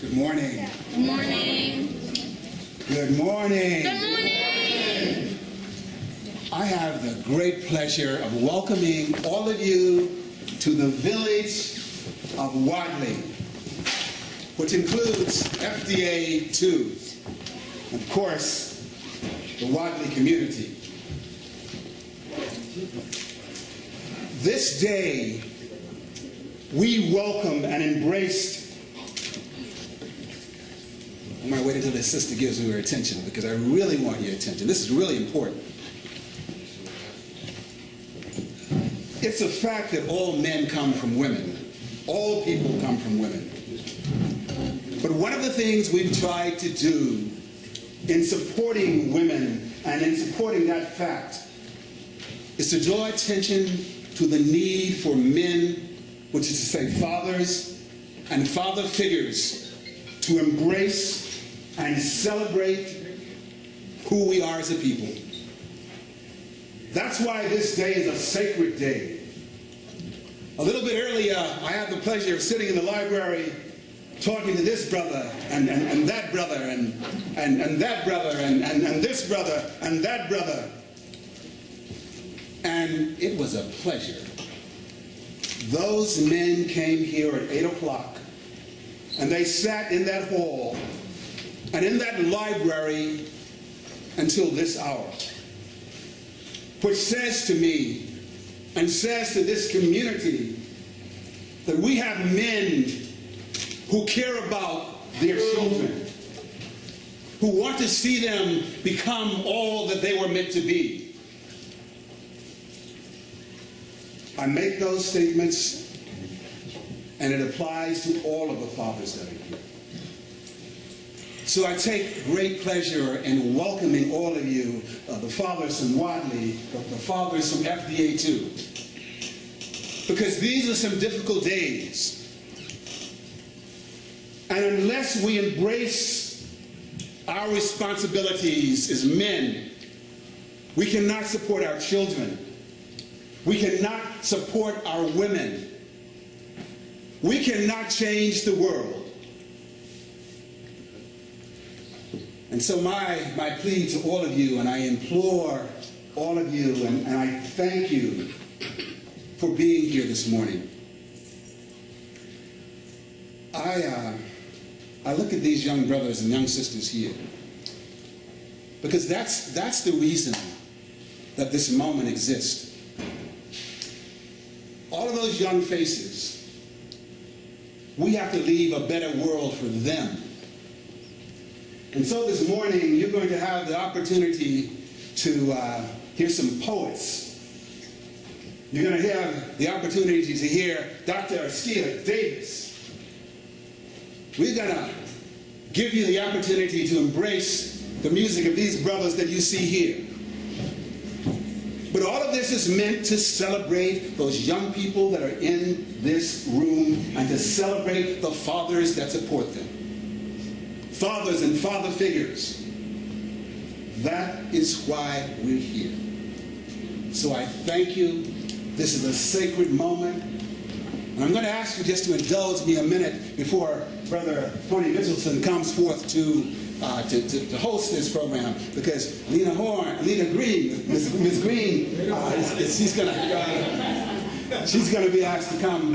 Good morning. Good morning. Good morning. Good morning. I have the great pleasure of welcoming all of you to the village of Wadleigh, which includes FDA 2, and of course, the Wadleigh community. This day, we welcome and embraced. I'm going to wait until this sister gives me her attention because I really want your attention. This is really important. It's a fact that all men come from women. All people come from women. But one of the things we've tried to do in supporting women and in supporting that fact is to draw attention to the need for men, which is to say fathers and father figures, to embrace and celebrate who we are as a people. That's why this day is a sacred day. A little bit earlier, I had the pleasure of sitting in the library talking to this brother and that brother and that brother and this brother and that brother. And it was a pleasure. Those men came here at 8 o'clock and they sat in that hall and in that library until this hour, which says to me and says to this community that we have men who care about their children, who want to see them become all that they were meant to be. I make those statements, and it applies to all of the fathers that are here. So I take great pleasure in welcoming all of you, the fathers from Wadleigh, the fathers from FDA 2, because these are some difficult days. And unless we embrace our responsibilities as men, we cannot support our children. We cannot support our women. We cannot change the world. And so my plea to all of you, and I implore all of you, and I thank you for being here this morning. I look at these young brothers and young sisters here because that's the reason that this moment exists. All of those young faces, we have to leave a better world for them. And so this morning, you're going to have the opportunity to hear some poets. You're going to have the opportunity to hear Dr. Askia Davis. We're going to give you the opportunity to embrace the music of these brothers that you see here. But all of this is meant to celebrate those young people that are in this room and to celebrate the fathers that support them. Fathers and father figures. That is why we're here. So I thank you. This is a sacred moment. And I'm going to ask you just to indulge me a minute before Brother Tony Mitchelson comes forth to host this program, because Lena Green, Miss Green, she's going to be asked to come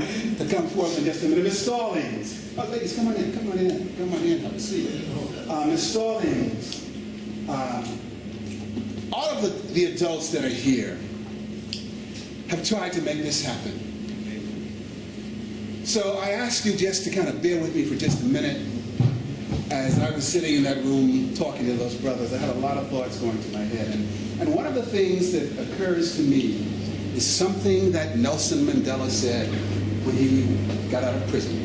forth in just a minute. Miss Stallings, oh, ladies, come on in, have a seat. Miss Stallings, all of the adults that are here have tried to make this happen. So I ask you just to kind of bear with me for just a minute. As I was sitting in that room talking to those brothers, I had a lot of thoughts going through my head. And one of the things that occurs to me is something that Nelson Mandela said when he got out of prison.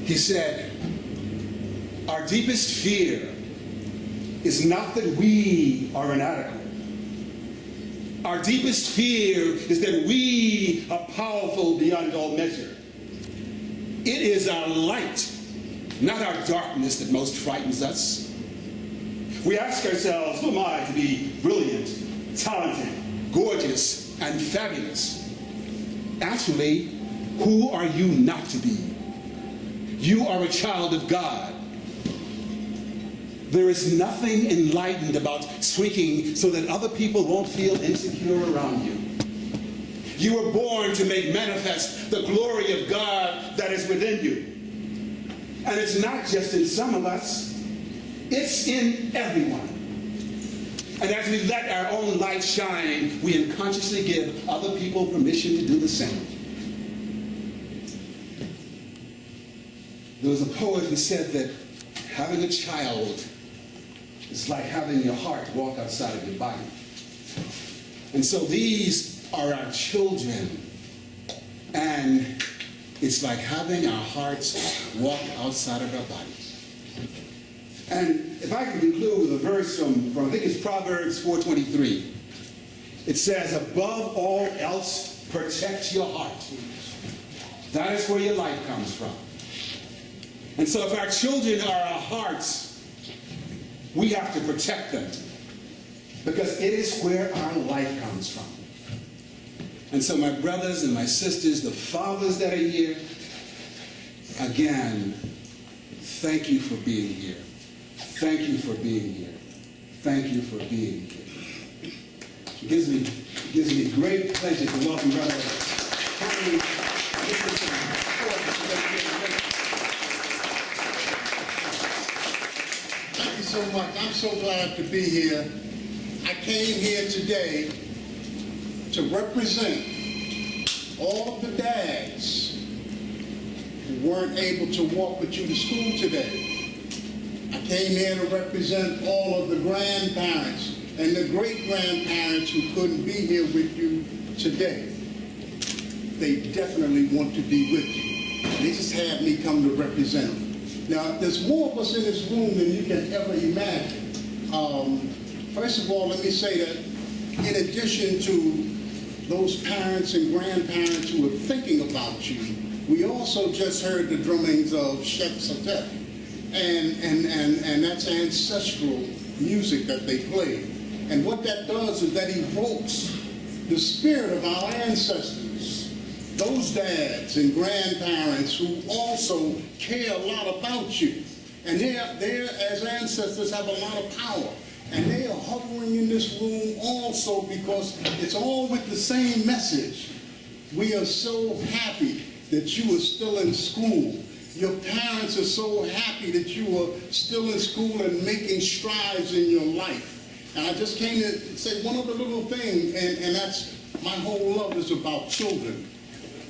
He said, our deepest fear is not that we are inadequate. Our deepest fear is that we are powerful beyond all measure. It is our light, not our darkness, that most frightens us. We ask ourselves, who am I to be brilliant, talented, gorgeous, and fabulous? Actually, who are you not to be? You are a child of God. There is nothing enlightened about shrinking so that other people won't feel insecure around you. You were born to make manifest the glory of God that is within you. And it's not just in some of us, it's in everyone. And as we let our own light shine, we unconsciously give other people permission to do the same. There was a poet who said that having a child is like having your heart walk outside of your body. And so these are our children. And it's like having our hearts walk outside of our bodies. And if I can conclude with a verse from I think it's Proverbs 4:23. It says, above all else, protect your heart. That is where your life comes from. And so if our children are our hearts, we have to protect them, because it is where our life comes from. And so my brothers and my sisters, the fathers that are here, again, thank you for being here. Thank you for being here. Thank you for being here. It gives me great pleasure to welcome Brother Tony. Thank you so much. I'm so glad to be here. I came here today to represent all of the dads who weren't able to walk with you to school today. I came here to represent all of the grandparents and the great-grandparents who couldn't be here with you today. They definitely want to be with you. They just had me come to represent them. Now, there's more of us in this room than you can ever imagine. First of all, let me say that in addition to those parents and grandparents who are thinking about you, we also just heard the drummings of Chef Satet. And that's ancestral music that they play. And what that does is that evokes the spirit of our ancestors, those dads and grandparents who also care a lot about you. And they as ancestors have a lot of power. And they are hovering in this room also because it's all with the same message. We are so happy that you are still in school. Your parents are so happy that you are still in school and making strides in your life. And I just came to say one other little thing, and that's my whole love is about children.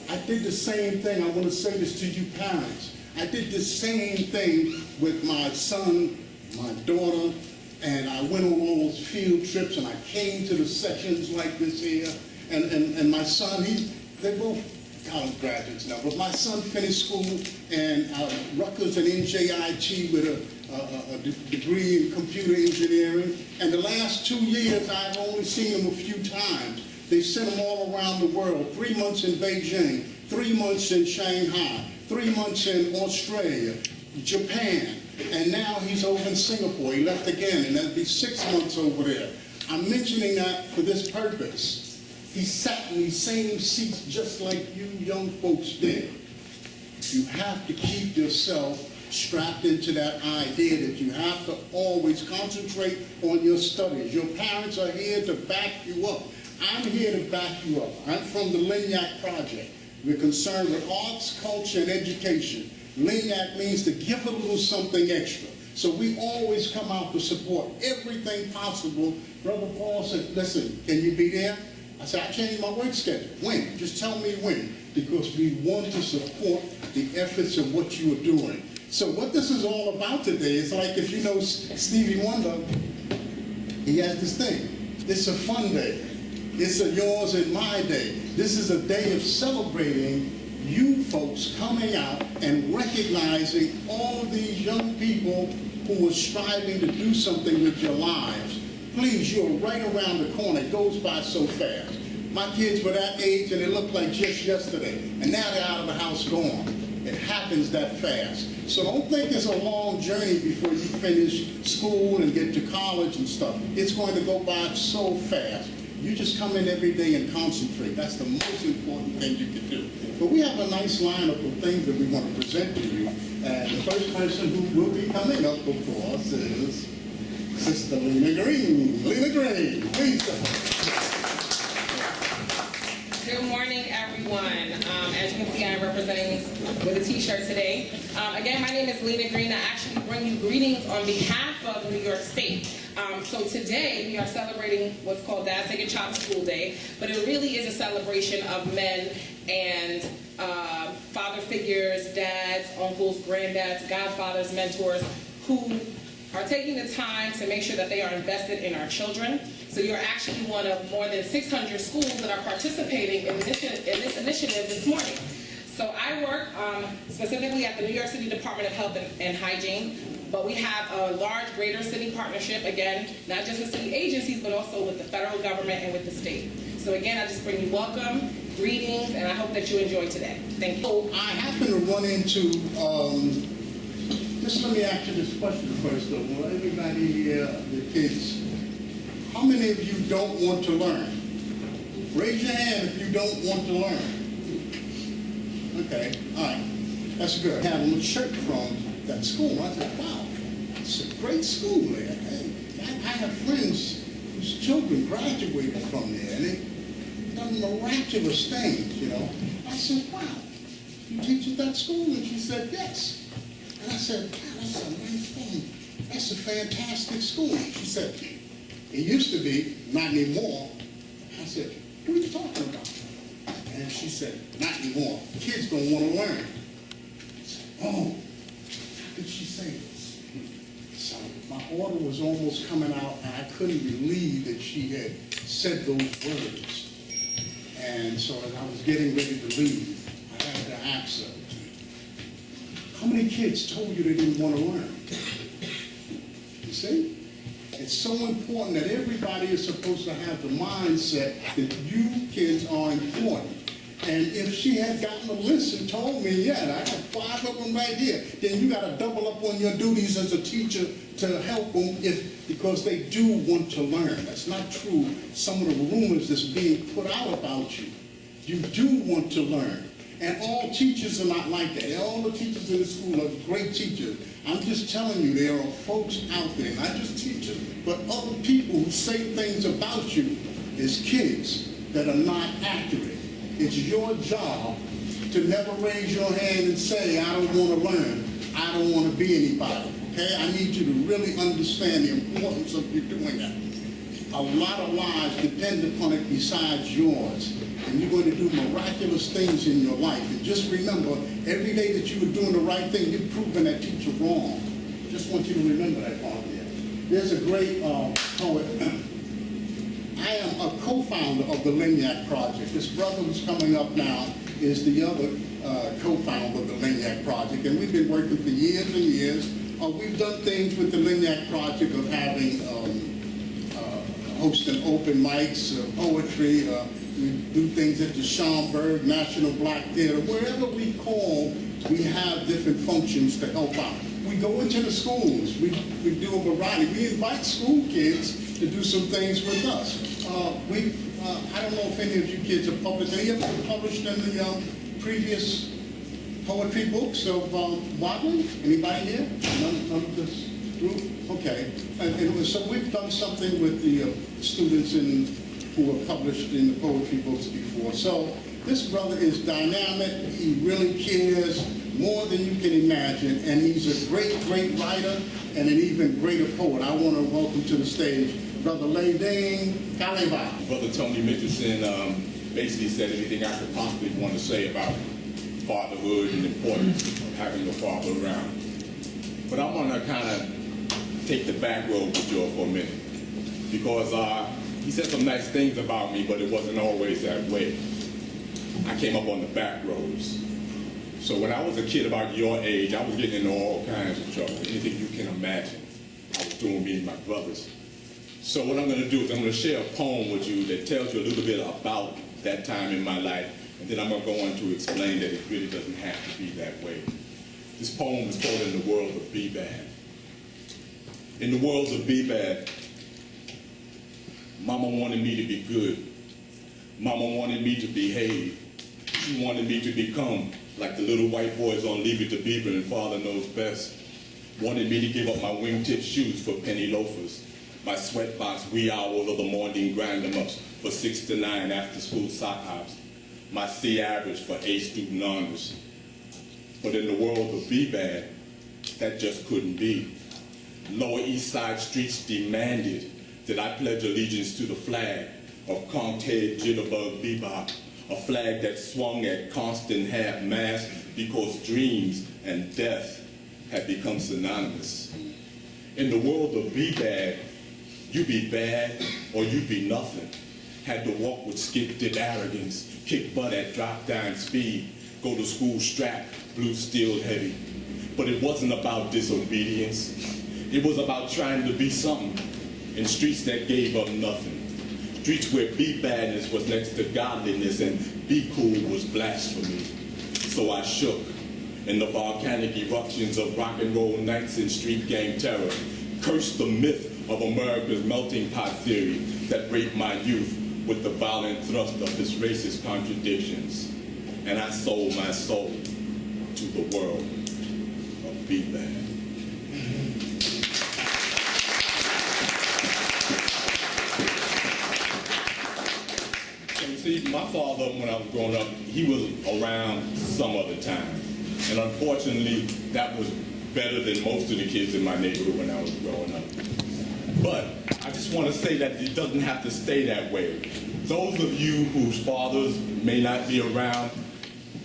I did the same thing. I want to say this to you parents. I did the same thing with my son, my daughter, and I went on all those field trips, and I came to the sessions like this here, and my son, they're both college graduates now, but my son finished school and Rutgers and NJIT with a degree in computer engineering. And the last 2 years, I've only seen them a few times. They sent him all around the world, 3 months in Beijing, 3 months in Shanghai, 3 months in Australia, Japan, and now he's over in Singapore. He left again, and that'll be 6 months over there. I'm mentioning that for this purpose. He sat in these same seats just like you young folks did. You have to keep yourself strapped into that idea that you have to always concentrate on your studies. Your parents are here to back you up. I'm here to back you up. I'm from the Lena Project. We're concerned with arts, culture, and education. Lena means to give a little something extra. So we always come out to support everything possible. Brother Paul said, listen, can you be there? I said, I changed my work schedule. When? Just tell me when. Because we want to support the efforts of what you are doing. So what this is all about today is like if you know Stevie Wonder, he has this thing. It's a fun day. It's a yours and my day. This is a day of celebrating you folks coming out and recognizing all of these young people who are striving to do something with your lives. Please, you're right around the corner. It goes by so fast. My kids were that age and it looked like just yesterday. And now they're out of the house gone. It happens that fast. So don't think it's a long journey before you finish school and get to college and stuff. It's going to go by so fast. You just come in every day and concentrate. That's the most important thing you can do. But we have a nice lineup of things that we want to present to you. And the first person who will be coming up, of course, is Sister Lena Green. Lena Green, please come. Good morning, everyone. As you can see, I'm representing with a t-shirt today. Again, my name is Lena Green. I actually bring you greetings on behalf of New York State. So today, we are celebrating what's called Dad's Take a Child to School Day, but it really is a celebration of men and father figures, dads, uncles, granddads, godfathers, mentors, who are taking the time to make sure that they are invested in our children. So you're actually one of more than 600 schools that are participating in this initiative this morning. So I work specifically at the New York City Department of Health and Hygiene, but we have a large greater city partnership, again, not just with city agencies, but also with the federal government and with the state. So again, I just bring you welcome, greetings, and I hope that you enjoy today. Thank you. So I happen to run into, just let me ask you this question first though. Well, everybody here, the kids, how many of you don't want to learn? Raise your hand if you don't want to learn. Okay, all right, that's good. I had a little shirt from that school. I said, wow, it's a great school there. I have friends whose children graduated from there, and they've done miraculous things, you know. I said, wow, you teach at that school? And she said, yes. And I said, wow, that's a nice thing. That's a fantastic school. She said, it used to be, not anymore. I said, what are you talking about? And she said, not anymore. Kids don't want to learn. I said, oh, how did she say this? So my order was almost coming out, and I couldn't believe that she had said those words. And so as I was getting ready to leave, I had to ask her, how many kids told you they didn't want to learn? You see? It's so important that everybody is supposed to have the mindset that you kids are important. And if she had gotten a list and told me, yeah, I got 5 of them right here, then you got to double up on your duties as a teacher to help them because they do want to learn. That's not true. Some of the rumors that's being put out about you. You do want to learn. And all teachers are not like that. All the teachers in the school are great teachers. I'm just telling you, there are folks out there, not just teachers, but other people who say things about you as kids that are not accurate. It's your job to never raise your hand and say, I don't want to learn. I don't want to be anybody. Okay? I need you to really understand the importance of you doing that. A lot of lives depend upon it besides yours. And you're going to do miraculous things in your life. And just remember, every day that you were doing the right thing, you're proving that teacher wrong. Just want you to remember that part there. There's a great poet. I am a co-founder of the Leniac Project. This brother who's coming up now is the other co-founder of the Leniac Project. And we've been working for years and years. We've done things with the Leniac Project of having, hosting open mics, poetry, we do things at the Schomburg, National Black Theater, wherever we call, we have different functions to help out. We go into the schools, we do a variety. We invite school kids to do some things with us. I don't know if any of you kids are published. Any of you have published in the previous poetry books of Wadleigh? Anybody here? None of this group? Okay. So we've done something with the students who were published in the poetry books before. So this brother is dynamic. He really cares more than you can imagine. And he's a great, great writer and an even greater poet. I want to welcome to the stage Brother Wadleigh. Brother Tony Mitchellson basically said anything I could possibly want to say about fatherhood and the importance of having your father around. But I want to kind of take the back road with you for a minute. Because he said some nice things about me, but it wasn't always that way. I came up on the back roads. So when I was a kid about your age, I was getting into all kinds of trouble. Anything you can imagine, I was doing me and my brothers. So what I'm going to do is I'm going to share a poem with you that tells you a little bit about that time in my life, and then I'm going to go on to explain that it really doesn't have to be that way. This poem is called In the World of Be Bad. In the world of Be Bad, Mama wanted me to be good. Mama wanted me to behave. She wanted me to become like the little white boys on Leave It to Beaver and Father Knows Best. Wanted me to give up my wingtip shoes for penny loafers, my sweatbox wee hours of the morning grind-em-ups for 6 to 9 after-school sock hops, my C average for A student honors. But in the world of B-Bad, that just couldn't be. Lower East Side streets demanded that I pledge allegiance to the flag of conked-head jitterbug bebop, a flag that swung at constant half-mast because dreams and death had become synonymous. In the world of B-Bad, you be bad or you be nothing. Had to walk with skip-dip arrogance, kick butt at drop-down speed, go to school strapped, blue steel heavy. But it wasn't about disobedience. It was about trying to be something in streets that gave up nothing. Streets where B-badness was next to godliness and be cool was blasphemy. So I shook in the volcanic eruptions of rock and roll nights and street gang terror, cursed the myth of America's melting pot theory that raped my youth with the violent thrust of its racist contradictions. And I sold my soul to the world of B-Bad. See, my father, when I was growing up, he was around some other time. And unfortunately, that was better than most of the kids in my neighborhood when I was growing up. But I just want to say that it doesn't have to stay that way. Those of you whose fathers may not be around,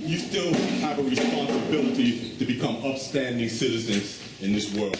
you still have a responsibility to become upstanding citizens in this world.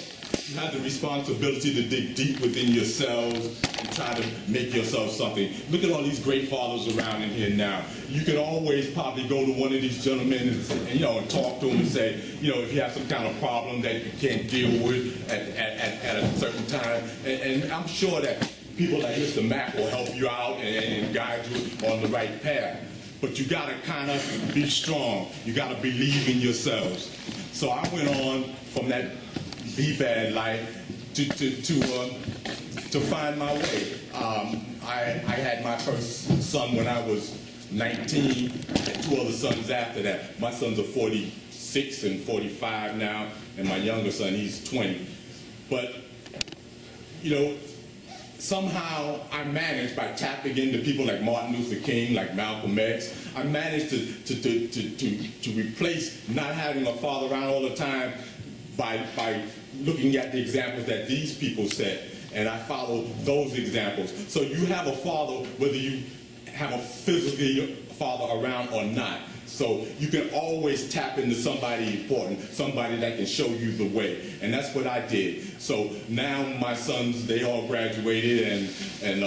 You have the responsibility to dig deep within yourselves and try to make yourself something. Look at all these great fathers around in here now. You could always probably go to one of these gentlemen and talk to them and say, if you have some kind of problem that you can't deal with at a certain time. And I'm sure that people like Mr. Mack will help you out and guide you on the right path. But you gotta kind of be strong. You gotta believe in yourselves. So I went on from that B-Bad life to find my way. I had my first son when I was 19, and 2 other sons after that. My sons are 46 and 45 now, and my younger son, he's 20. But, somehow I managed, by tapping into people like Martin Luther King, like Malcolm X, I managed to replace not having a father around all the time by looking at the examples that these people set, and I follow those examples. So you have a father whether you have a physically father around or not. So you can always tap into somebody important, somebody that can show you the way. And that's what I did. So now my sons, they all graduated, and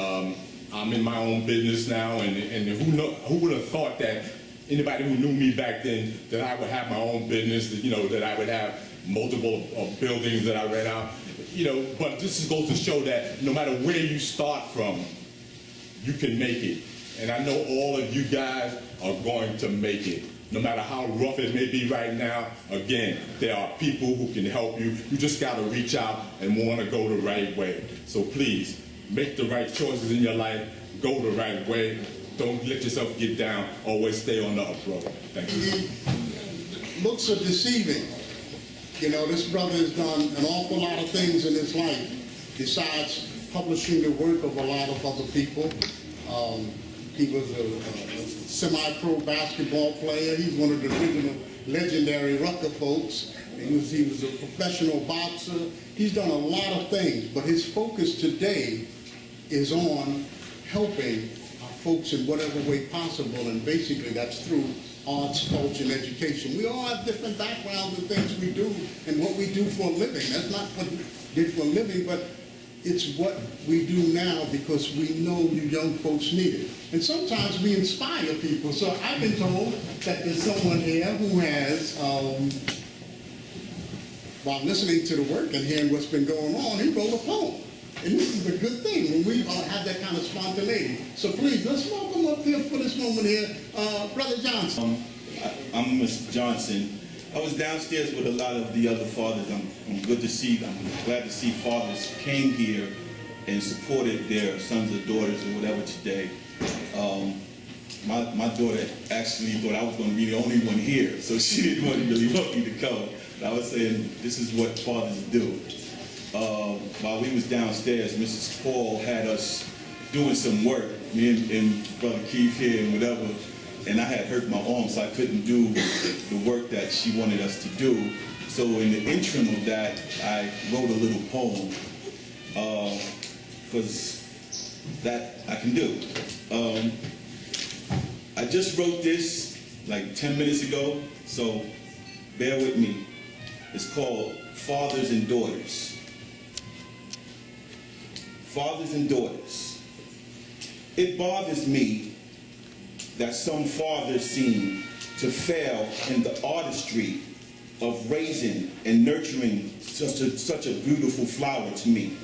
I'm in my own business now. And who would have thought that anybody who knew me back then, that I would have my own business, that I would have multiple buildings that I rent out. But this goes to show that no matter where you start from, you can make it. And I know all of you guys are going to make it. No matter how rough it may be right now, again, there are people who can help you. You just got to reach out and want to go the right way. So please, make the right choices in your life. Go the right way. Don't let yourself get down. Always stay on the up road. Thank you. Looks are deceiving. This brother has done an awful lot of things in his life besides publishing the work of a lot of other people. He was a semi-pro basketball player. He's one of the original legendary Rucker folks. He was a professional boxer. He's done a lot of things, but his focus today is on helping our folks in whatever way possible, and basically that's through arts, culture, and education. We all have different backgrounds and things we do and what we do for a living. That's not what we did for a living, but it's what we do now because we know you young folks need it. And sometimes we inspire people. So I've been told that there's someone here who has, while listening to the work and hearing what's been going on, he wrote a poem. And this is a good thing when we have that kind of spontaneity. So please, let's welcome up here for this moment here, Brother Johnson. I'm Mr. Johnson. I was downstairs with a lot of the other fathers. I'm glad to see fathers came here and supported their sons or daughters or whatever today. My daughter actually thought I was going to be the only one here, so she didn't really want me to come. But I was saying, this is what fathers do. While we was downstairs, Mrs. Paul had us doing some work, me and Brother Keith here and whatever, and I had hurt my arm, so I couldn't do the work that she wanted us to do. So in the interim of that, I wrote a little poem, because that I can do. I just wrote this like 10 minutes ago, so bear with me. It's called Fathers and Daughters. Fathers and daughters. It bothers me that some fathers seem to fail in the artistry of raising and nurturing such a beautiful flower to me.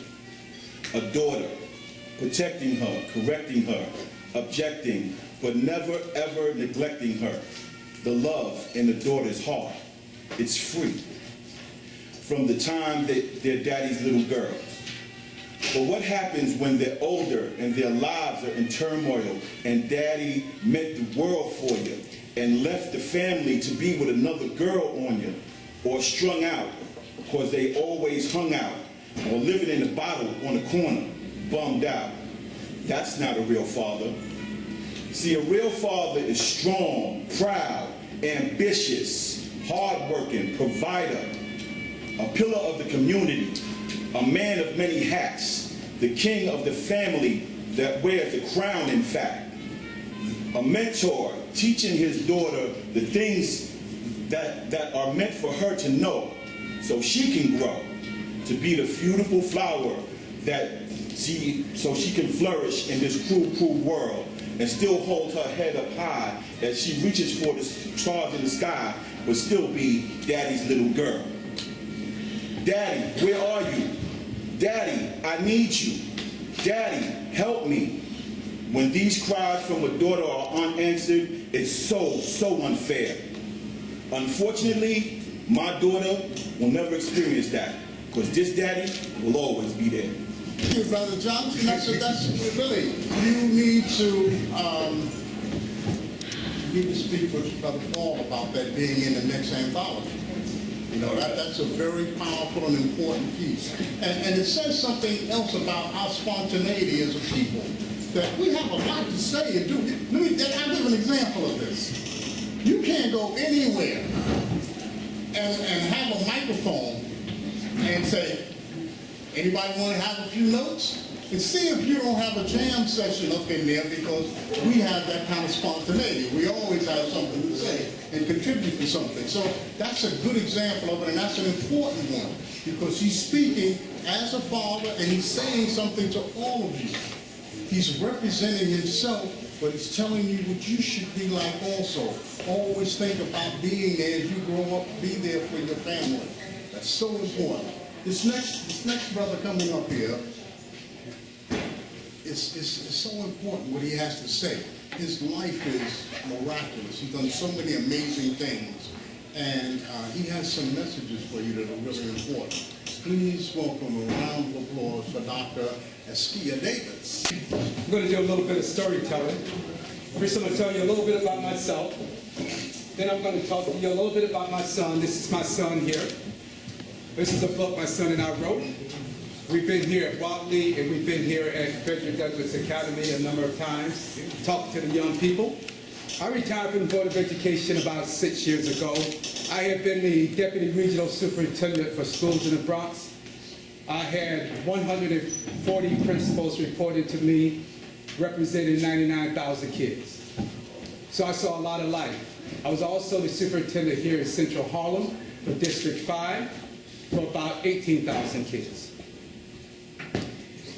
A daughter, protecting her, correcting her, objecting, but never ever neglecting her. The love in the daughter's heart, it's free from the time that they're daddy's little girls. But what happens when they're older and their lives are in turmoil and daddy meant the world for you and left the family to be with another girl on you, or strung out because they always hung out, or living in a bottle on the corner, bummed out? That's not a real father. See, a real father is strong, proud, ambitious, hardworking, provider, a pillar of the community, a man of many hats, the king of the family that wears the crown, in fact, a mentor teaching his daughter the things that are meant for her to know so she can grow to be the beautiful flower so she can flourish in this cruel world and still hold her head up high as she reaches for the stars in the sky, but still be daddy's little girl. Daddy, where are you? Daddy, I need you. Daddy, help me. When these cries from a daughter are unanswered, it's so unfair. Unfortunately, my daughter will never experience that, because this daddy will always be there. Thank you, Brother Johnson. That's really, you need to speak with Brother Paul about that being in the next anthology. You know, that's a very powerful and important piece. And it says something else about our spontaneity as a people, that we have a lot to say and do. I'll give an example of this. You can't go anywhere and have a microphone and say, anybody want to have a few notes? And see if you don't have a jam session up in there, because we have that kind of spontaneity. We always have something to say and contribute to something. So that's a good example of it, and that's an important one, because he's speaking as a father and he's saying something to all of you. He's representing himself, but he's telling you what you should be like also. Always think about being there as you grow up, be there for your family. That's so important. This next brother coming up here, it's so important what he has to say. His life is miraculous. He's done so many amazing things. And he has some messages for you that are really important. Please welcome a round of applause for Dr. Askia Davis. I'm going to do a little bit of storytelling. First, I'm going to tell you a little bit about myself. Then I'm going to talk to you a little bit about my son. This is my son here. This is a book my son and I wrote. We've been here at Wadleigh and we've been here at Frederick Douglass Academy a number of times, talking to the young people. I retired from the Board of Education about 6 years ago. I have been the Deputy Regional Superintendent for schools in the Bronx. I had 140 principals reported to me, representing 99,000 kids. So I saw a lot of life. I was also the superintendent here in Central Harlem for District 5 for about 18,000 kids.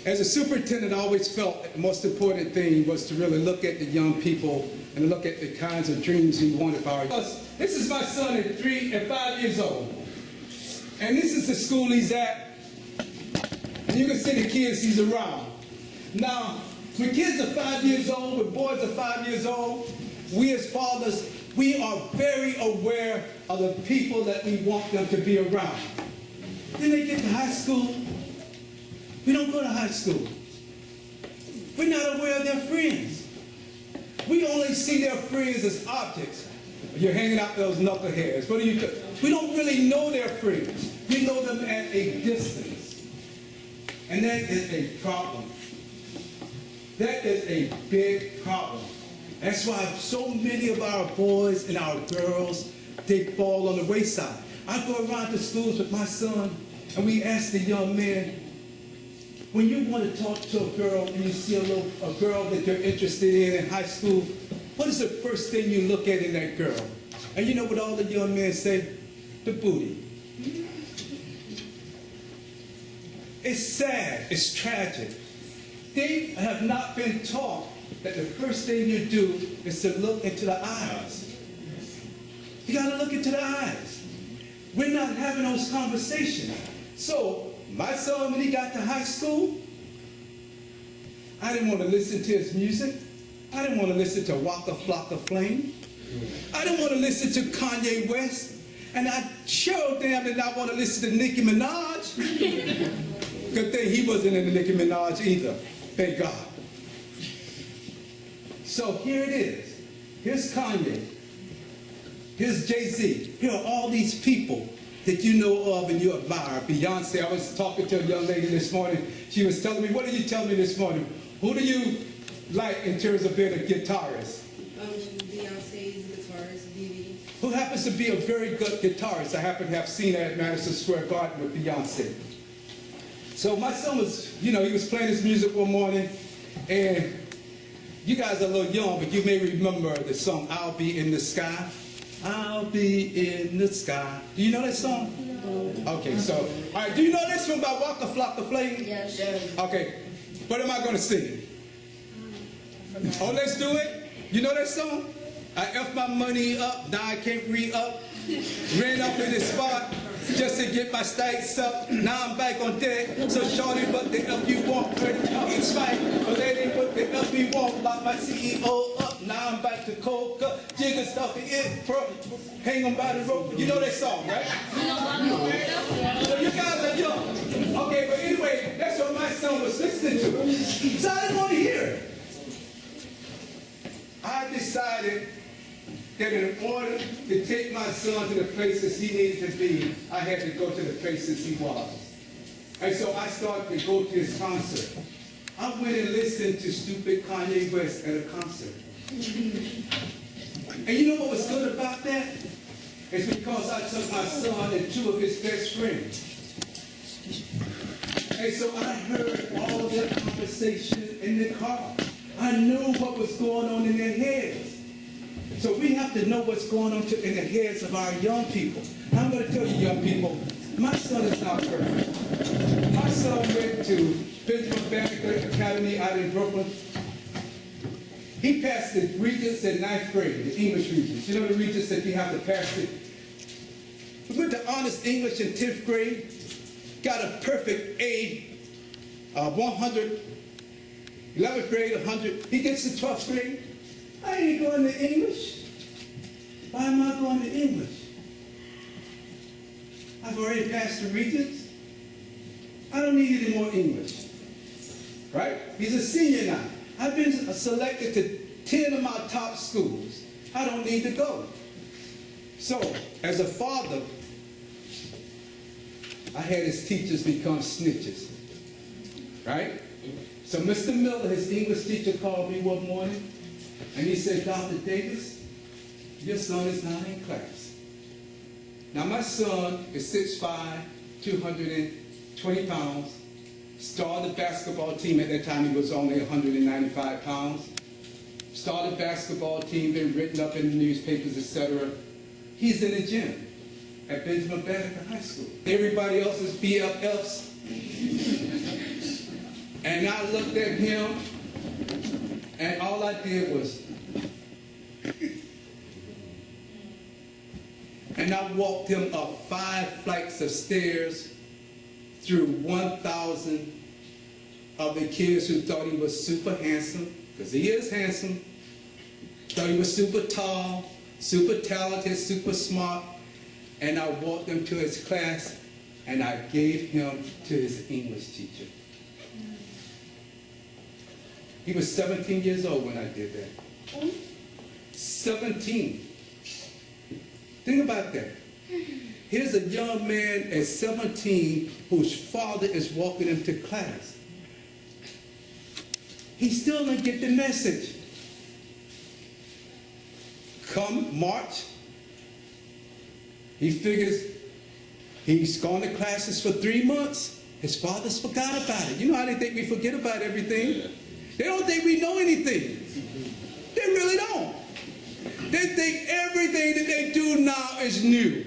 As a superintendent, I always felt that the most important thing was to really look at the young people and look at the kinds of dreams we wanted for our youth. This is my son at 3 and 5 years old. And this is the school he's at. And you can see the kids he's around. Now, when kids are 5 years old, when boys are 5 years old, we as fathers, we are very aware of the people that we want them to be around. Then they get to high school, We don't go to high school. We're not aware of their friends. We only see their friends as objects. You're hanging out those knuckleheads. What do you do? We don't really know their friends. We know them at a distance. And that is a problem. That is a big problem. That's why so many of our boys and our girls, they fall on the wayside. I go around to schools with my son, and we ask the young men, when you want to talk to a girl and you see a girl that you're interested in high school, what is the first thing you look at in that girl? And you know what all the young men say? The booty. It's sad. It's tragic. They have not been taught that the first thing you do is to look into the eyes. You got to look into the eyes. We're not having those conversations. So, my son, when he got to high school, I didn't want to listen to his music. I didn't want to listen to Waka Flocka Flame. I didn't want to listen to Kanye West. And I sure damn did not want to listen to Nicki Minaj. Good thing he wasn't into Nicki Minaj either. Thank God. So here it is. Here's Kanye. Here's Jay-Z. Here are all these people that you know of and you admire. Beyonce, I was talking to a young lady this morning. She was telling me, what did you tell me this morning? Who do you like in terms of being a guitarist? Beyonce's guitarist, Dee. Who happens to be a very good guitarist? I happen to have seen her at Madison Square Garden with Beyonce. So my son was, he was playing his music one morning, and you guys are a little young, but you may remember the song, I'll Be in the Sky. I'll be in the sky. Do you know that song? No. Okay, so, all right, do you know this one by Waka Flocka Flame? Yes. Okay, what am I going to sing? Oh, let's do it. You know that song? I F my money up, now I can't re-up. Ran up in this spot just to get my stacks up. Now I'm back on deck. So shorty, but the F you want, credit each fight. But they didn't put the F you want, lock my CEO up. Now I'm back to coke up. Jigger stuff it, hang them by the rope. You know that song, right? So you guys are young. Okay, but anyway, that's what my son was listening to. So I didn't want to hear it. I decided that in order to take my son to the places he needed to be, I had to go to the places he was. And so I started to go to his concert. I went and listened to stupid Kanye West at a concert. And you know what was good about that? It's because I took my son and two of his best friends. And so I heard all their conversation in the car. I knew what was going on in their heads. So we have to know what's going on in the heads of our young people. And I'm going to tell you, young people, my son is not perfect. My son went to Benjamin Banneker Academy out in Brooklyn. He passed the Regents in 9th grade, the English Regents. You know the Regents that you have to pass it? He went to honors English in 10th grade, got a perfect A, 100, 11th grade, 100. He gets to 12th grade. I ain't going to English. Why am I going to English? I've already passed the Regents. I don't need any more English. Right? He's a senior now. I've been selected to 10 of my top schools. I don't need to go. So, as a father, I had his teachers become snitches. Right? So Mr. Miller, his English teacher, called me one morning, and he said, Dr. Davis, your son is not in class. Now my son is 6'5", 220 pounds, started the basketball team. At that time he was only 195 pounds. Started basketball team, been written up in the newspapers, etc. He's in the gym at Benjamin Banneker High School. Everybody else is BFFs. And I looked at him, and all I did was, and I walked him up 5 flights of stairs through 1,000 of the kids who thought he was super handsome, because he is handsome, thought he was super tall, super talented, super smart, and I walked him to his class, and I gave him to his English teacher. He was 17 years old when I did that. 17. Think about that. Here's a young man at 17 whose father is walking him to class. He still didn't get the message. Come March, he figures he's gone to classes for 3 months. His father's forgot about it. You know how they think we forget about everything? They don't think we know anything. They really don't. They think everything that they do now is new.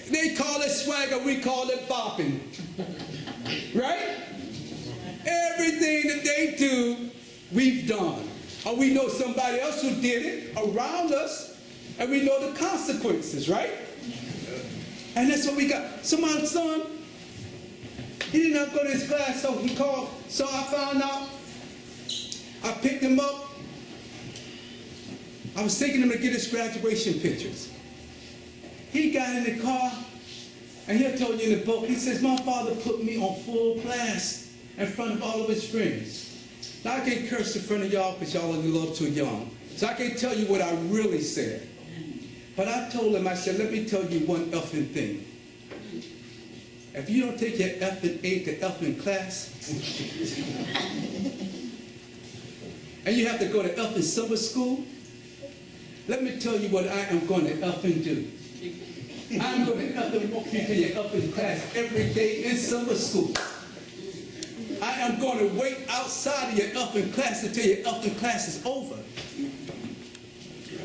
They call it swagger, we call it bopping. Right? Everything that they do, we've done. Or we know somebody else who did it around us, and we know the consequences, right? And that's what we got. So my son, he did not go to his class, so he called. So I found out. I picked him up. I was taking him to get his graduation pictures. He got in the car, and he'll tell you in the book, he says, my father put me on full blast in front of all of his friends. Now I can't curse in front of y'all because y'all are a little too young. So I can't tell you what I really said. But I told him, I said, let me tell you one effing thing. If you don't take your effing A to effing class, and you have to go to effing summer school, let me tell you what I am going to effing do. I'm going to effing walk you to your effing class every day in summer school. I am going to wait outside of your effing class until your effing class is over.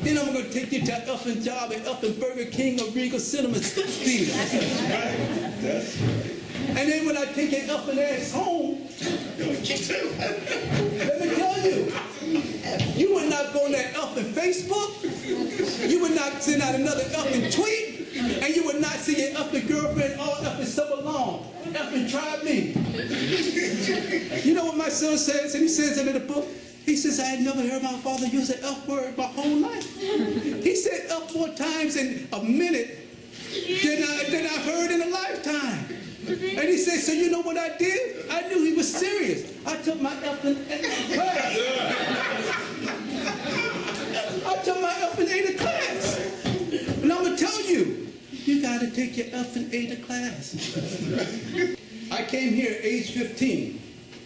Then I'm going to take you to an effing job at effing Burger King or Regal Cinema Theater. And then when I take your effing ass home, let me tell you, you would not go on that effing Facebook, you would not send out another effing tweet, and you would not see your effing girlfriend all effing summer long. Effing try me. You know what my son says? And he says it in the book. He says, I had never heard my father use an F word my whole life. He said F 4 times in a minute than I heard in a lifetime. And he said, so you know what I did? I knew he was serious. I took my effing class. I took my effing A to class. And I'm going to tell you, you got to take your effing A to class. I came here at age 15.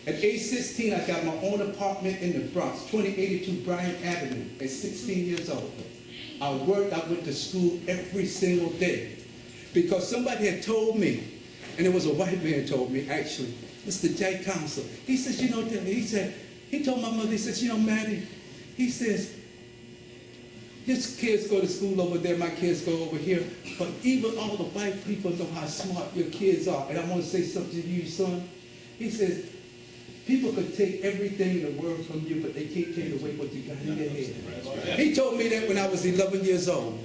At age 16, I got my own apartment in the Bronx, 2082 Bryant Avenue, at 16 years old. I went to school every single day because somebody had told me, and it was a white man told me, actually, Mr. J. Counsel. He says, you know, he told my mother, he says, you know, Maddie, he says, his kids go to school over there, my kids go over here, but even all the white people know how smart your kids are. And I want to say something to you, son. He says, people could take everything in the world from you, but they can't take away what you got in your head. He told me that when I was 11 years old.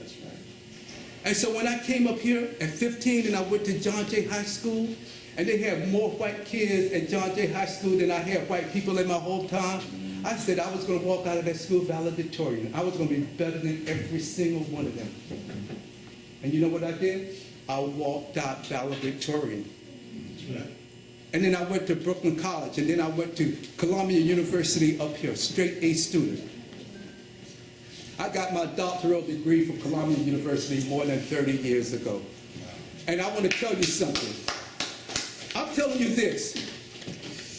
And so when I came up here at 15 and I went to John Jay High School, and they had more white kids at John Jay High School than I had white people in my whole time, I said I was going to walk out of that school valedictorian. I was going to be better than every single one of them. And you know what I did? I walked out valedictorian. And then I went to Brooklyn College, and then I went to Columbia University up here, straight A student. I got my doctoral degree from Columbia University more than 30 years ago. And I want to tell you something. I'm telling you this.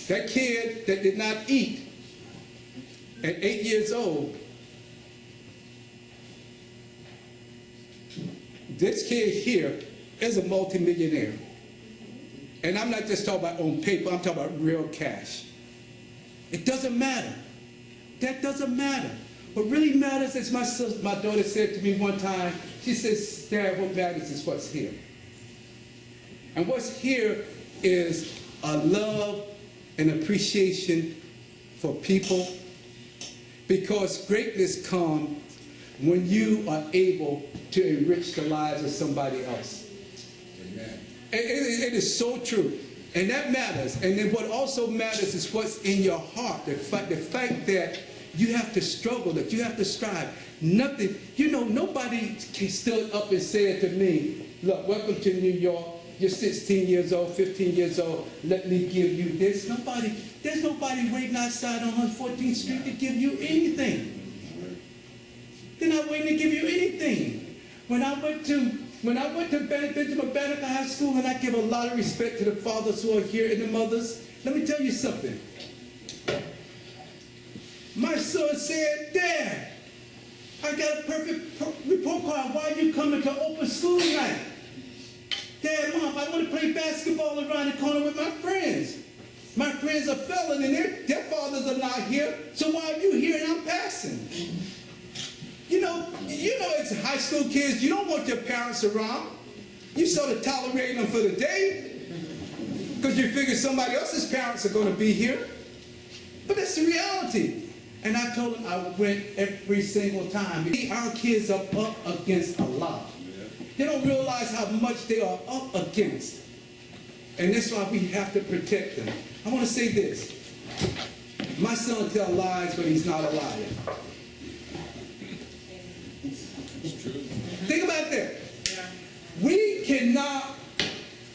That kid that did not eat at 8 years old, this kid here is a multimillionaire. And I'm not just talking about on paper, I'm talking about real cash. It doesn't matter. That doesn't matter. What really matters is my daughter said to me one time, she says, Dad, what matters is what's here. And what's here is a love and appreciation for people, because greatness comes when you are able to enrich the lives of somebody else. Amen. It is so true. And that matters. And then what also matters is what's in your heart. The fact that you have to struggle, that you have to strive. Nothing, you know, nobody stood up and said to me, look, welcome to New York. you're 16 years old, 15 years old, let me give you this. There's nobody waiting outside on 114th Street to give you anything. They're not waiting to give you anything. When I went to Benjamin Banneker High School, and I give a lot of respect to the fathers who are here and the mothers, let me tell you something. My son said, Dad, I got a perfect report card. Why are you coming to open school night? Dad, Mom, I want to play basketball around the corner with my friends. My friends are felon and their fathers are not here. So why are you here and I'm passing? You know, it's high school kids. You don't want your parents around. You sort of tolerate them for the day because you figure somebody else's parents are going to be here. But that's the reality. And I told them I went every single time. Our kids are up against a lot. They don't realize how much they are up against. And that's why we have to protect them. I want to say this. My son tells lies, but he's not a liar. It's true. Think about that. We cannot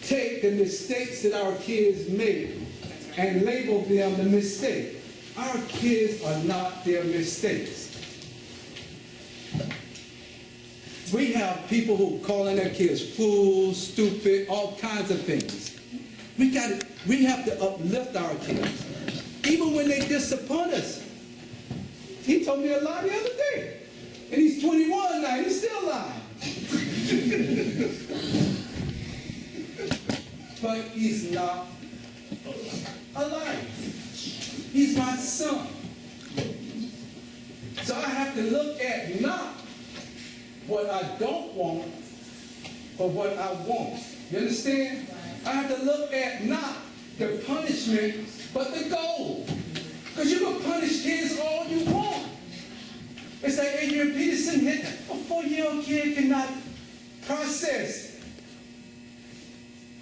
take the mistakes that our kids make and label them the mistake. Our kids are not their mistakes. We have people who calling their kids fools, stupid, all kinds of things. We have to uplift our kids. Even when they disappoint us. He told me a lie the other day. And he's 21 now, he's still lying. But he's not a liar. He's my son. So I have to look at not what I don't want, but what I want. You understand? I have to look at not the punishment, but the goal. Because you can punish kids all you want. It's like Adrian Peterson hit a 4-year-old kid cannot process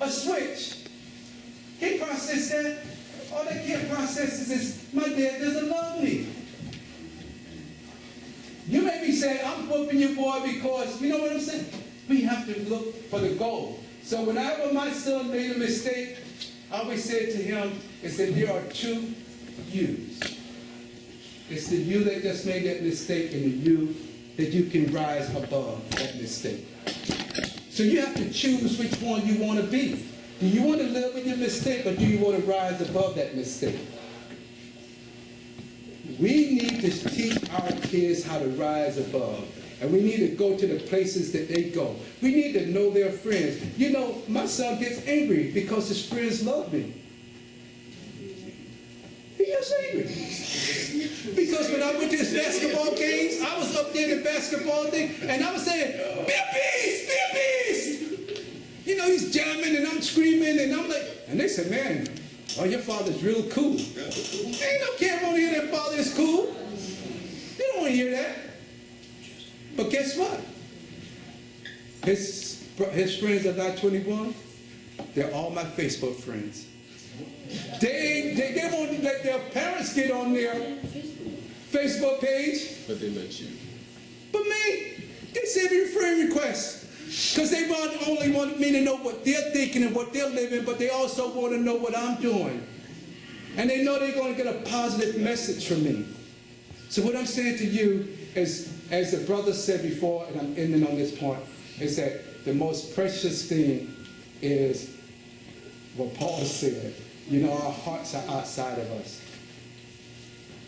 a switch. He processed that. All that kid processes is, my dad doesn't love me. You may be saying, I'm whooping you, boy, because, you know what I'm saying? We have to look for the goal. So whenever my son made a mistake, I always said to him, is that there are two yous. It's the you that just made that mistake and the you that you can rise above that mistake. So you have to choose which one you want to be. Do you want to live with your mistake or do you want to rise above that mistake? We need to teach our kids how to rise above. And we need to go to the places that they go. We need to know their friends. You know, my son gets angry because his friends love me. He gets angry. Because when I went to his basketball games, I was up there in the basketball thing, and I was saying, be a beast, be a beast. You know, he's jamming, and I'm screaming, and I'm like, and they said, man, oh, your father's real cool. They ain't no kid want to hear their father is cool. They don't want to hear that. But guess what? His friends are not 21. They're all my Facebook friends. They won't let their parents get on their Facebook page. But they let you. But me, they send me friend requests. Because they only want me to know what they're thinking and what they're living, but they also want to know what I'm doing. And they know they're going to get a positive message from me. So what I'm saying to you is, as the brother said before, and I'm ending on this point, is that the most precious thing is what Paul said. You know, our hearts are outside of us.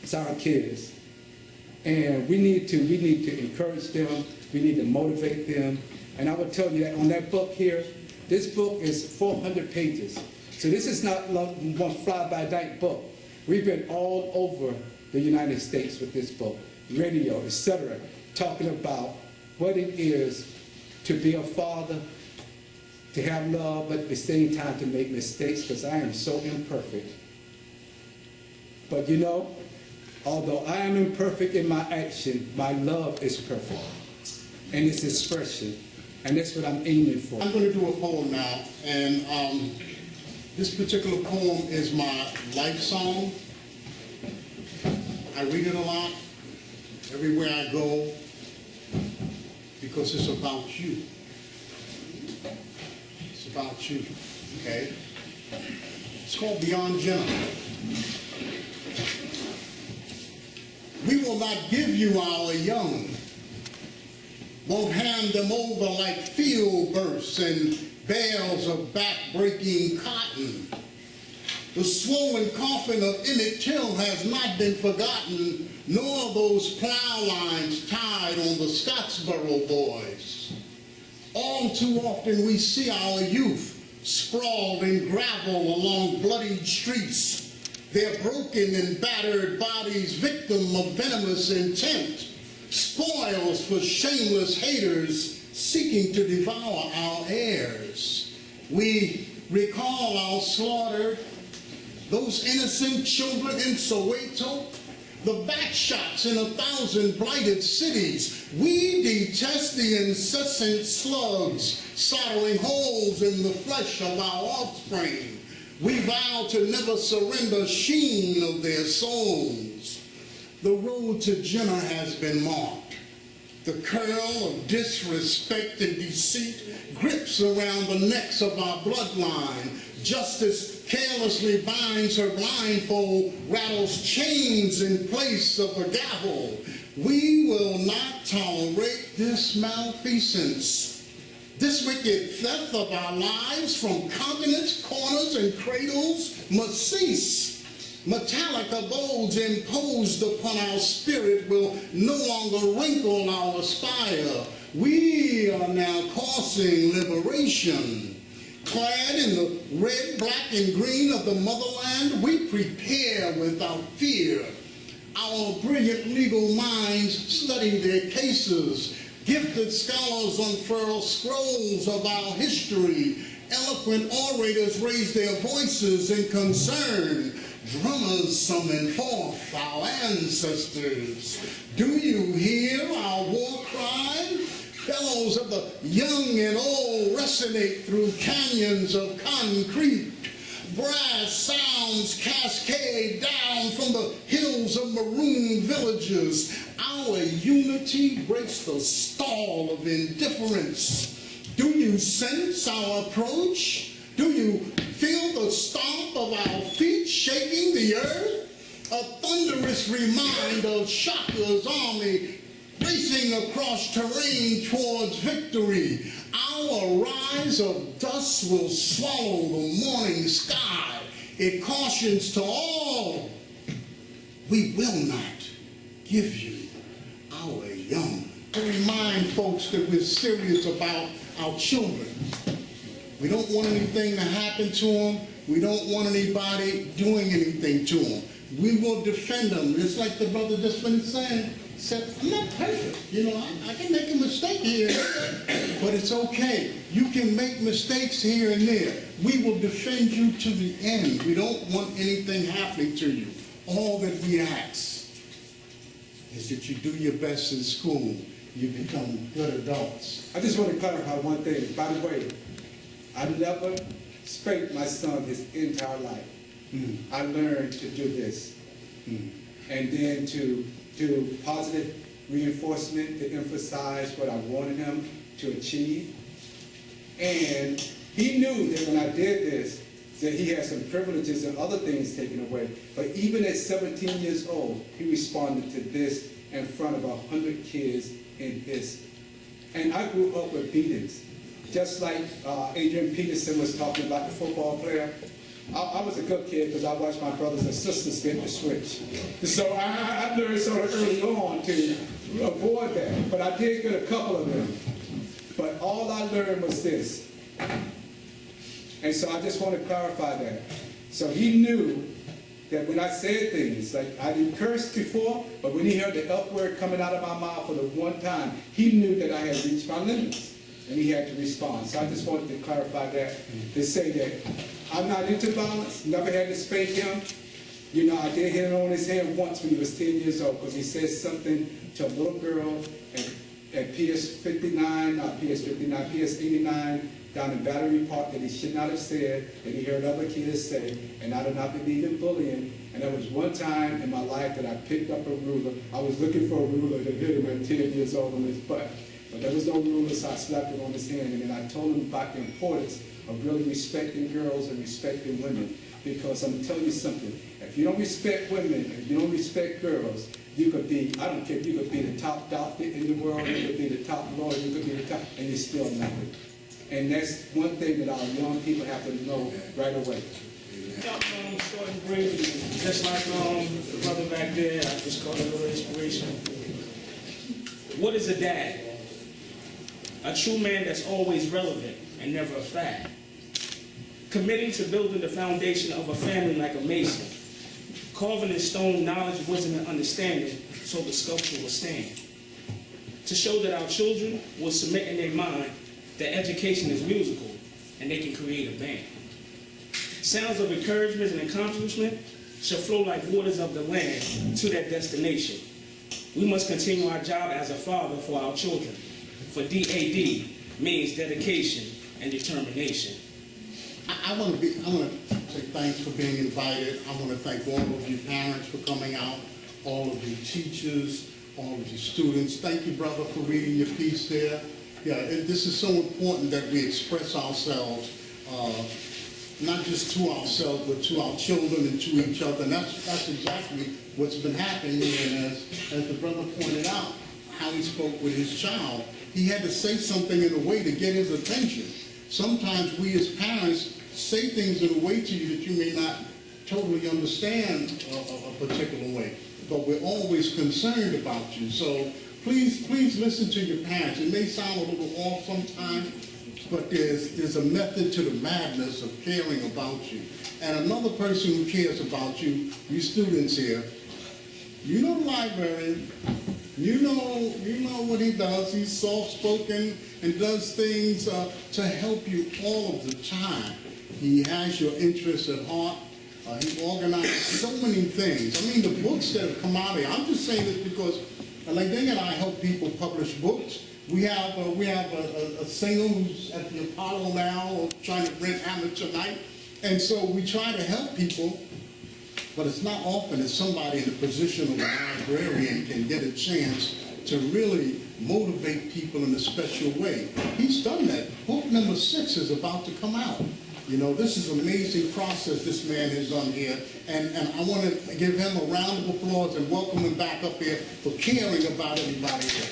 It's our kids. And we need to encourage them. We need to motivate them. And I would tell you that on that book here, this book is 400 pages. So this is not one fly-by-night book. We've been all over the United States with this book, radio, etc., talking about what it is to be a father, to have love, but at the same time to make mistakes, because I am so imperfect. But you know, although I am imperfect in my action, my love is perfect. And its expression. And that's what I'm aiming for. I'm going to do a poem now, and this particular poem is my life song. I read it a lot, everywhere I go, because it's about you. It's about you, okay? It's called Beyond Jenna. We will not give you our young. Won't hand them over like field bursts and bales of back-breaking cotton. The swollen coffin of Emmett Till has not been forgotten, nor those plow lines tied on the Scottsboro boys. All too often we see our youth sprawled in gravel along bloodied streets, their broken and battered bodies victim of venomous intent, spoils for shameless haters seeking to devour our heirs. We recall our slaughtered, those innocent children in Soweto, the backshots in 1,000 blighted cities. We detest the incessant slugs soldering holes in the flesh of our offspring. We vow to never surrender sheen of their souls. The road to Jenna has been marked. The curl of disrespect and deceit grips around the necks of our bloodline. Justice carelessly binds her blindfold, rattles chains in place of a gavel. We will not tolerate this malfeasance. This wicked theft of our lives from continents, corners, and cradles must cease. Metallic abodes imposed upon our spirit will no longer wrinkle our spire. We are now coursing liberation. Clad in the red, black, and green of the motherland, we prepare without fear. Our brilliant legal minds study their cases. Gifted scholars unfurl scrolls of our history. Eloquent orators raise their voices in concern. Drummers summon forth our ancestors. Do you hear our war cry? Bellows of the young and old resonate through canyons of concrete. Brass sounds cascade down from the hills of maroon villages. Our unity breaks the stall of indifference. Do you sense our approach? Do you feel the stomp of our feet shaking the earth? A thunderous reminder of Shaka's army racing across terrain towards victory. Our rise of dust will swallow the morning sky. It cautions to all, we will not give you our young. To remind folks that we're serious about our children. We don't want anything to happen to them. We don't want anybody doing anything to them. We will defend them. It's like the brother just finished saying, said, I'm not perfect. You know, I can make a mistake here, but it's okay. You can make mistakes here and there. We will defend you to the end. We don't want anything happening to you. All that we ask is that you do your best in school. You become good adults. I just want to clarify one thing. By the way, I never spanked my son his entire life. I learned to do this. And then to do positive reinforcement to emphasize what I wanted him to achieve. And he knew that when I did this, that he had some privileges and other things taken away. But even at 17 years old, he responded to this in front of 100 kids in his. And I grew up with beatings. Just like Adrian Peterson was talking about the football player. I was a good kid because I watched my brothers and sisters get the switch. So I learned sort of early on to avoid that. But I did get a couple of them. But all I learned was this. And so I just want to clarify that. So he knew that when I said things, like I didn't curse before, but when he heard the F word coming out of my mouth for the one time, he knew that I had reached my limits. And he had to respond. So I just wanted to clarify that, to say that I'm not into violence, never had to spank him. You know, I did hit him on his hand once when he was 10 years old because he said something to a little girl at PS 89 down in Battery Park that he should not have said, that he heard other kids say, and I do not believe in bullying. And there was one time in my life that I picked up a ruler. I was looking for a ruler to hit him at 10 years old on his butt. But there was no ruler, so I slapped him on his hand, and then I told him about the importance of really respecting girls and respecting women. Because I'm gonna tell you something, if you don't respect women, if you don't respect girls, you could be, I don't care, you could be the top doctor in the world, you could be the top lawyer, you could be the top, and you're still nothing. And that's one thing that our young people have to know right away. Short and brief, just like the brother back there, I just called it a little inspiration. What is a dad? A true man that's always relevant and never a fad. Committing to building the foundation of a family like a mason. Carving in stone knowledge, wisdom, and understanding so the sculpture will stand. To show that our children will submit in their mind that education is musical and they can create a band. Sounds of encouragement and accomplishment shall flow like waters of the land to that destination. We must continue our job as a father for our children. For DAD means dedication and determination. I want to say thanks for being invited. I want to thank all of you parents for coming out, all of you teachers, all of you students. Thank you, brother, for reading your piece there. Yeah, this is so important that we express ourselves, not just to ourselves, but to our children and to each other. And that's exactly what's been happening here. And as the brother pointed out, how he spoke with his child, he had to say something in a way to get his attention. Sometimes we as parents say things in a way to you that you may not totally understand a particular way, but we're always concerned about you. So please listen to your parents. It may sound a little off sometimes, but there's a method to the madness of caring about you. And another person who cares about you, you students here, you know the librarian. You know what he does. He's soft-spoken and does things to help you all of the time. He has your interests at heart. He organizes so many things. I mean, the books that have come out of here, I'm just saying this because Wadleigh and I help people publish books. We have a singer who's at the Apollo now trying to bring amateur night. And so we try to help people, but it's not often that somebody in the position of a librarian can get a chance to really motivate people in a special way. He's done that. Book number 6 is about to come out. You know, this is an amazing process this man has done here, and I want to give him a round of applause and welcome him back up here for caring about everybody here.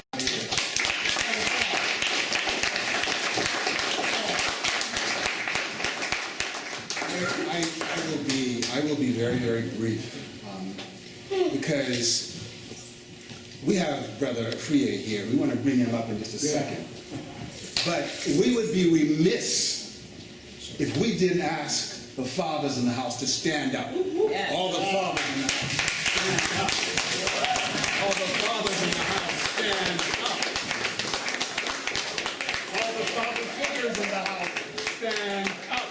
I will be very, very brief, because we have Brother Frier here. We want to bring him up in just a second. But we would be remiss if we didn't ask the fathers in the house to stand up. Yes. All the fathers in the house, stand up. All the fathers in the house, stand up. All the father figures in the house, stand up.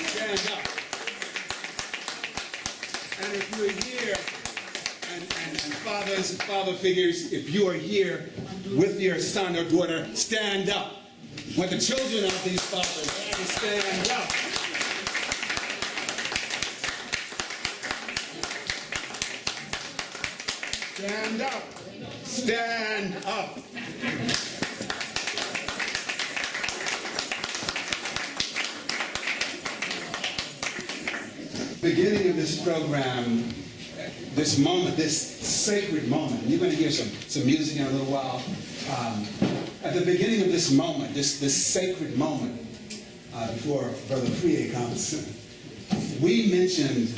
Stand up. And if you're here, and father figures, if you are here with your son or daughter, stand up. When the children of these fathers stand up. Stand up. Stand up. Beginning of this program, this moment, this sacred moment, and you're going to hear some music in a little while. At the beginning of this moment, this sacred moment, before Brother Frier comes, we mentioned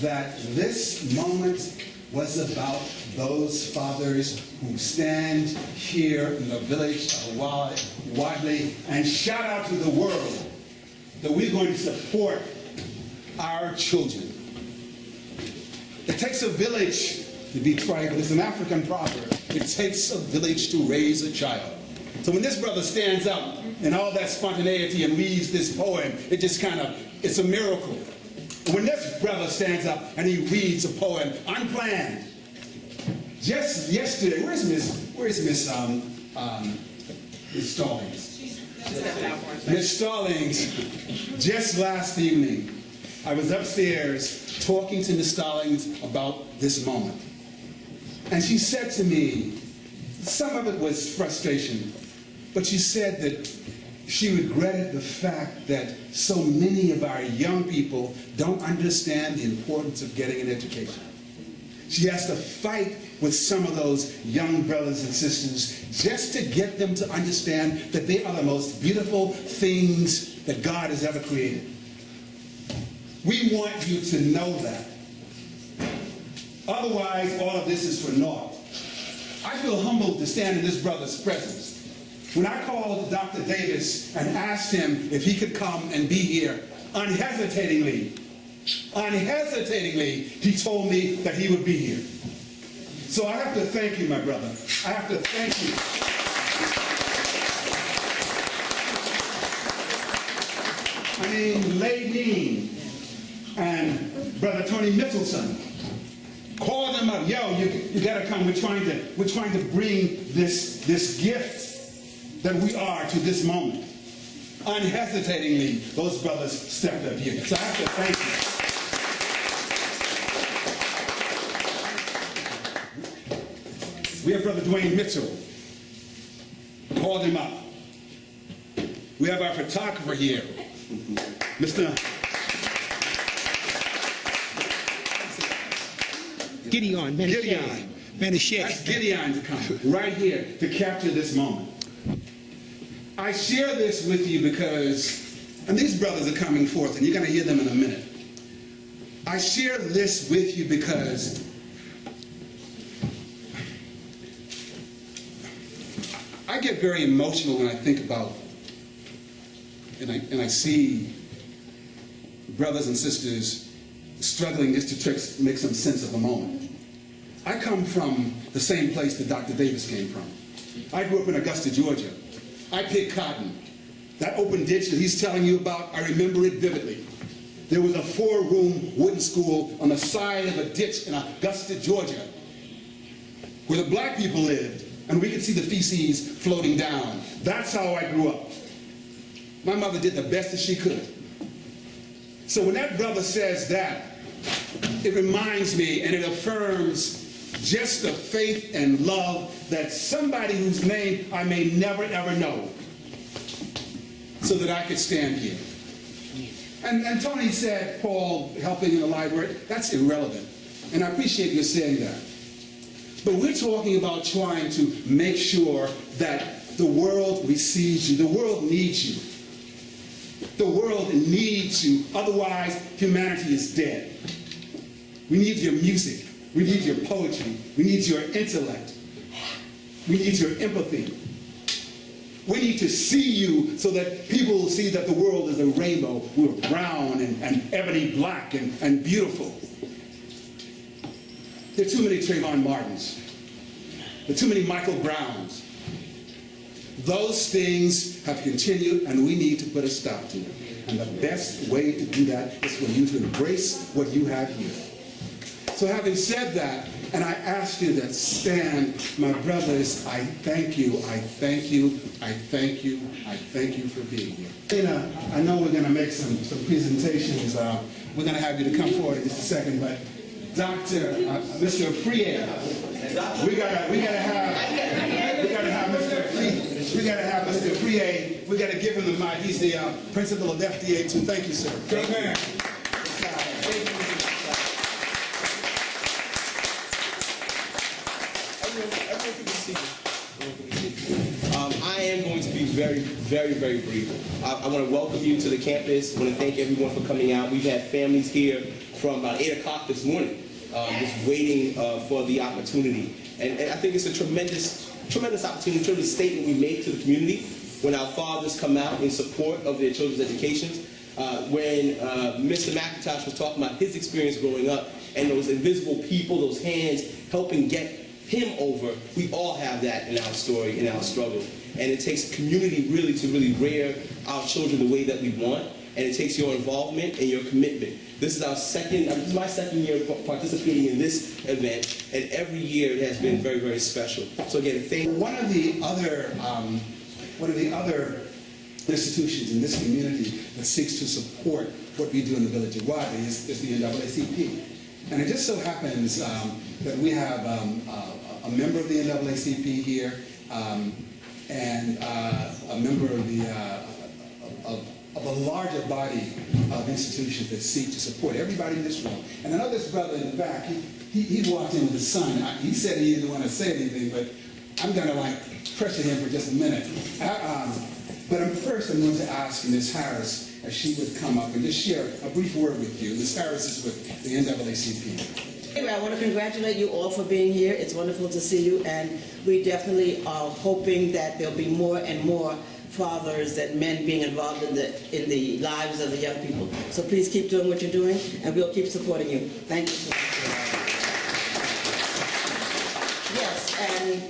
that this moment was about those fathers who stand here in the village of Wadleigh and shout out to the world that we're going to support our children. It takes a village to be tribal. It's an African proverb. It takes a village to raise a child. So when this brother stands up in all that spontaneity and reads this poem, it just it's a miracle. When this brother stands up and he reads a poem unplanned, just yesterday, where's Miss Stallings? Miss Stallings, just last evening, I was upstairs talking to Miss Stallings about this moment. And she said to me, Some of it was frustration, but she said that she regretted the fact that so many of our young people don't understand the importance of getting an education. She has to fight with some of those young brothers and sisters just to get them to understand that they are the most beautiful things that God has ever created. We want you to know that. Otherwise, all of this is for naught. I feel humbled to stand in this brother's presence. When I called Dr. Davis and asked him if he could come and be here, unhesitatingly, he told me that he would be here. So I have to thank you, my brother. I have to thank you. I mean, Lena and Brother Tony Mitchelson, call them up. Yo, you gotta come. We're trying to bring this gift that we are to this moment. Unhesitatingly, those brothers stepped up here. So I have to thank you. We have Brother Dwayne Mitchell. Called him up. We have our photographer here, Mr. Gideon. That's Gideon to come right here to capture this moment. I share this with you because, and these brothers are coming forth, and you're going to hear them in a minute. I share this with you because I get very emotional when I think about, and I see brothers and sisters struggling just to make some sense of the moment. I come from the same place that Dr. Davis came from. I grew up in Augusta, Georgia. I picked cotton. That open ditch that he's telling you about, I remember it vividly. There was a 4-room wooden school on the side of a ditch in Augusta, Georgia, where the black people lived, and we could see the feces floating down. That's how I grew up. My mother did the best that she could. So when that brother says that, it reminds me and it affirms just the faith and love that somebody whose name I may never ever know, so that I could stand here. And Tony said, Paul helping in the library, that's irrelevant. And I appreciate you saying that. But we're talking about trying to make sure that the world receives you. The world needs you. The world needs you. Otherwise, humanity is dead. We need your music. We need your poetry. We need your intellect. We need your empathy. We need to see you so that people will see that the world is a rainbow. We're brown and ebony black and beautiful. There are too many Trayvon Martins. There are too many Michael Browns. Those things have continued, and we need to put a stop to it. And the best way to do that is for you to embrace what you have here. So having said that, and I ask you to stand, my brothers, I thank you, I thank you, I thank you, I thank you for being here. Lena, I know we're going to make some presentations. We're going to have you to come forward in just a second, but Mr. Frier, we gotta give him the mic. He's the principal of FDA 2. Thank you, sir. Good man. I am going to be very, very, very brief. I want to welcome you to the campus. I want to thank everyone for coming out. We've had families here from about 8 o'clock this morning, just waiting for the opportunity. And I think it's a tremendous opportunity, tremendous statement we make to the community when our fathers come out in support of their children's educations. When Mr. McIntosh was talking about his experience growing up and those invisible people, those hands helping get him over, we all have that in our story, in our struggle. And it takes community really to rear our children the way that we want. And it takes your involvement and your commitment. This is my second year participating in this event, and every year it has been very, very special. So again, thank you. One of the other institutions in this community that seeks to support what we do in the village of Wadleigh is the NAACP. And it just so happens that we have a member of the NAACP here, and a member of a larger body of institutions that seek to support everybody in this room. And I know this brother in the back, he walked in with his son. He said he didn't want to say anything, but I'm going to pressure him for just a minute. But first I'm going to ask Ms. Harris if she would come up and just share a brief word with you. Ms. Harris is with the NAACP. Anyway, I want to congratulate you all for being here. It's wonderful to see you, and we definitely are hoping that there'll be more and more fathers and men being involved in the lives of the young people. So please keep doing what you're doing, and we'll keep supporting you. Thank you so much. Yes, and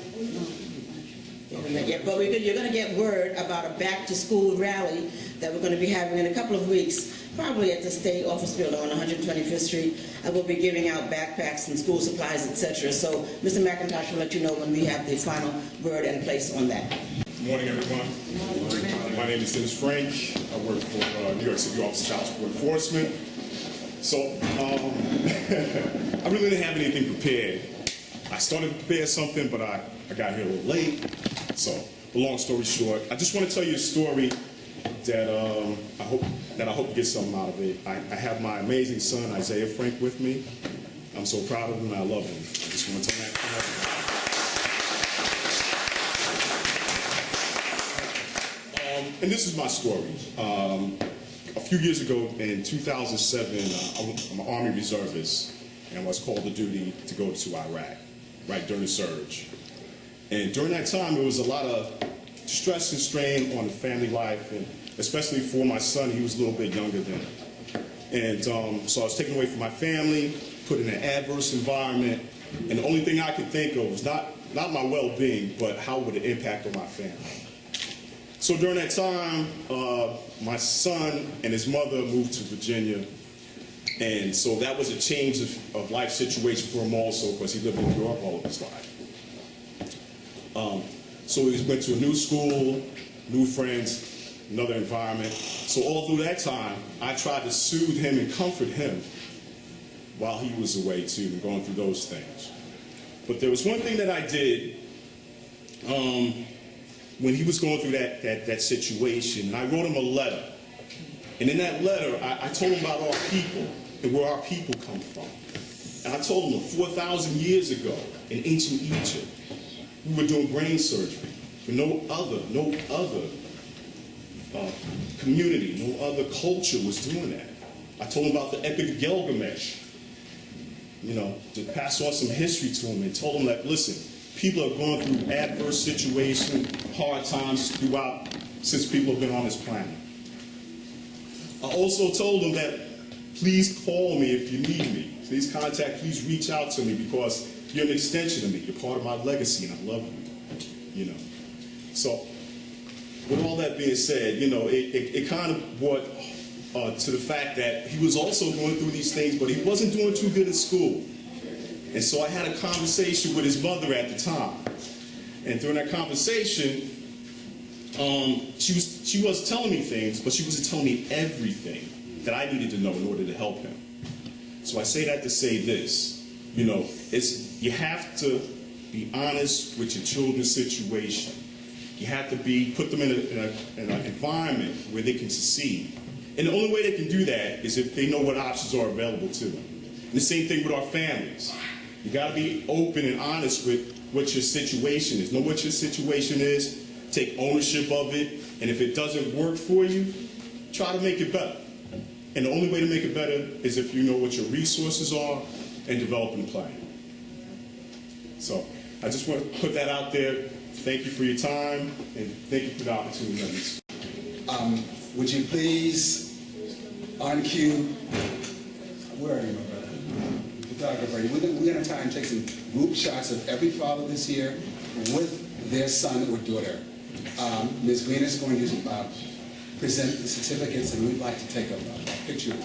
but you're going to get word about a back-to-school rally that we're going to be having in a couple of weeks, probably at the State Office Building on 125th Street. And we'll be giving out backpacks and school supplies, etc. So Mr. McIntosh will let you know when we have the final word and place on that. Good morning, everyone. My name is Dennis Frank. I work for New York City Office of Child Support Enforcement. So I really didn't have anything prepared. I started to prepare something, but I got here a little late. So, long story short, I just want to tell you a story that I hope you get something out of it. I have my amazing son Isaiah Frank with me. I'm so proud of him and I love him. I just want to tell him that. And this is my story. A few years ago, in 2007, I'm an Army reservist and I was called to duty to go to Iraq, right during the surge. And during that time, there was a lot of stress and strain on the family life, and especially for my son. He was a little bit younger then. And so I was taken away from my family, put in an adverse environment, and the only thing I could think of was not my well-being, but how would it impact on my family. So during that time, my son and his mother moved to Virginia, and so that was a change of life situation for him also, because he lived in New York all of his life. So he went to a new school, new friends, another environment. So all through that time, I tried to soothe him and comfort him while he was away too, and going through those things. But there was one thing that I did when he was going through that situation. And I wrote him a letter. And in that letter, I told him about our people and where our people come from. And I told him 4,000 years ago in ancient Egypt, we were doing brain surgery, but no other community, no other culture was doing that. I told him about the Epic of Gilgamesh, to pass on some history to him, and told him that, listen, people are going through adverse situations, hard times since people have been on this planet. I also told him that please call me if you need me. Please please reach out to me, because you're an extension of me. You're part of my legacy, and I love you. So, with all that being said, it kind of brought to the fact that he was also going through these things, but he wasn't doing too good in school. And so I had a conversation with his mother at the time. And during that conversation, she was telling me things, but she wasn't telling me everything that I needed to know in order to help him. So I say that to say this. You have to be honest with your children's situation. You have to put them in an environment where they can succeed. And the only way they can do that is if they know what options are available to them. And the same thing with our families. You got to be open and honest with what your situation is. Know what your situation is, take ownership of it, and if it doesn't work for you, try to make it better. And the only way to make it better is if you know what your resources are and develop a plan. So I just want to put that out there. Thank you for your time, and thank you for the opportunity. Would you please, on cue, where are you, my brother? Photographer. We're going to try and take some group shots of every father this year with their son or daughter. Ms. Lena is going to present the certificates, and we'd like to take a picture.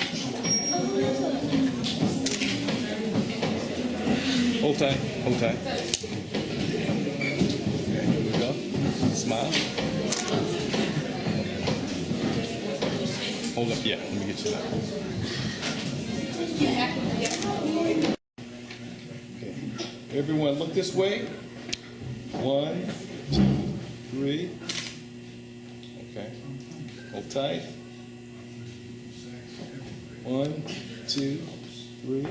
Hold tight, hold tight. Okay, here we go. Smile. Hold up, yeah, let me get you that. Okay, Everyone look this way. 1, 2, 3. Okay. Hold tight. 1, 2, 3.